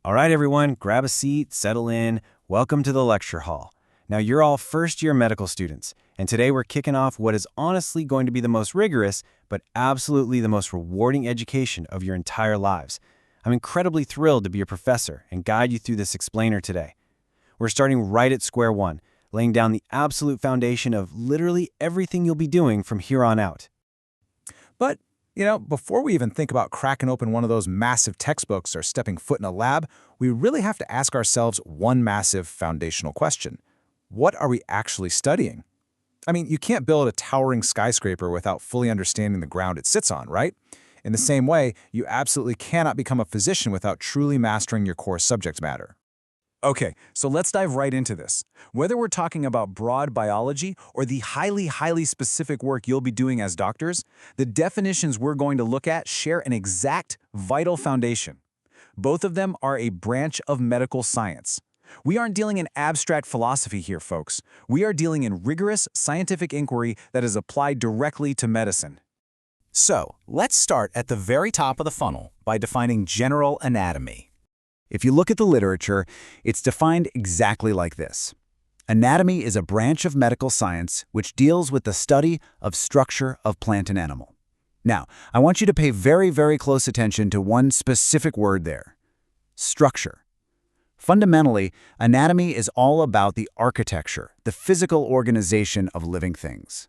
All right, everyone, grab a seat, settle in. Welcome to the lecture hall. Now, you're all first-year medical students, and today we're kicking off what is honestly going to be the most rigorous, but absolutely the most rewarding education of your entire lives. I'm incredibly thrilled to be your professor and guide you through this explainer today. We're starting right at square one, laying down the absolute foundation of literally everything you'll be doing from here on out. But, before we even think about cracking open one of those massive textbooks or stepping foot in a lab, we really have to ask ourselves one massive foundational question. What are we actually studying? I mean, you can't build a towering skyscraper without fully understanding the ground it sits on, right? In the same way, you absolutely cannot become a physician without truly mastering your core subject matter. Okay, so let's dive right into this. Whether we're talking about broad biology or the highly specific work you'll be doing as doctors, the definitions we're going to look at share an exact, vital foundation. Both of them are a branch of medical science. We aren't dealing in abstract philosophy here, folks. We are dealing in rigorous scientific inquiry that is applied directly to medicine. So, let's start at the very top of the funnel by defining general anatomy. If you look at the literature, it's defined exactly like this. Anatomy is a branch of medical science which deals with the study of structure of plant and animal. Now, I want you to pay very close attention to one specific word there: structure. Fundamentally, anatomy is all about the architecture, the physical organization of living things.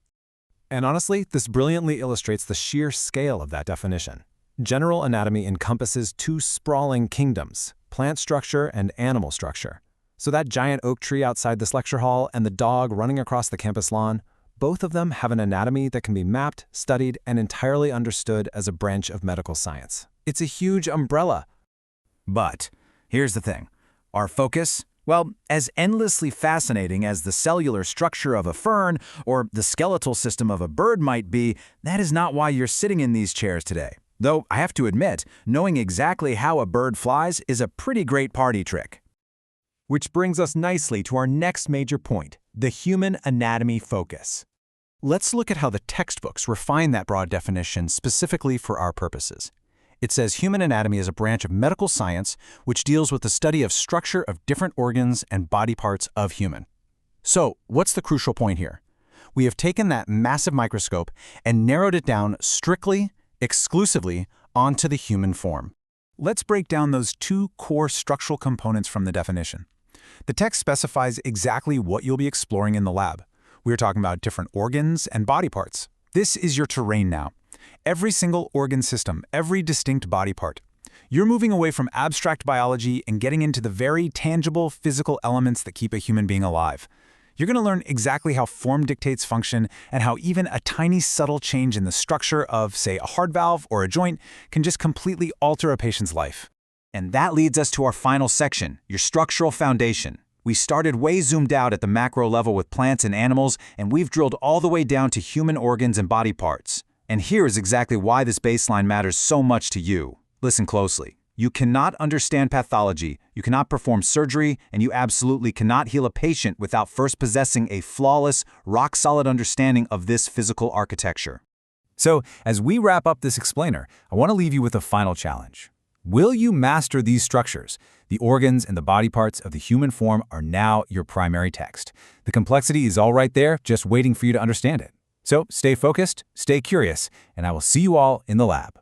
And honestly, this brilliantly illustrates the sheer scale of that definition. General anatomy encompasses two sprawling kingdoms: plant structure and animal structure. So that giant oak tree outside this lecture hall and the dog running across the campus lawn, both of them have an anatomy that can be mapped, studied, and entirely understood as a branch of medical science. It's a huge umbrella. But here's the thing. Our focus? Well, as endlessly fascinating as the cellular structure of a fern or the skeletal system of a bird might be, that is not why you're sitting in these chairs today. Though, I have to admit, knowing exactly how a bird flies is a pretty great party trick. Which brings us nicely to our next major point, the human anatomy focus. Let's look at how the textbooks refine that broad definition specifically for our purposes. It says human anatomy is a branch of medical science which deals with the study of structure of different organs and body parts of human. So, what's the crucial point here? We have taken that massive microscope and narrowed it down exclusively onto the human form. Let's break down those two core structural components from the definition. The text specifies exactly what you'll be exploring in the lab. We're talking about different organs and body parts. This is your terrain now. Every single organ system, every distinct body part. You're moving away from abstract biology and getting into the very tangible physical elements that keep a human being alive. You're going to learn exactly how form dictates function and how even a tiny subtle change in the structure of, say, a heart valve or a joint can just completely alter a patient's life. And that leads us to our final section, your structural foundation. We started way zoomed out at the macro level with plants and animals, and we've drilled all the way down to human organs and body parts. And here is exactly why this baseline matters so much to you. Listen closely. You cannot understand pathology, you cannot perform surgery, and you absolutely cannot heal a patient without first possessing a flawless, rock-solid understanding of this physical architecture. So, as we wrap up this explainer, I want to leave you with a final challenge. Will you master these structures? The organs and the body parts of the human form are now your primary text. The complexity is all right there, just waiting for you to understand it. So, stay focused, stay curious, and I will see you all in the lab.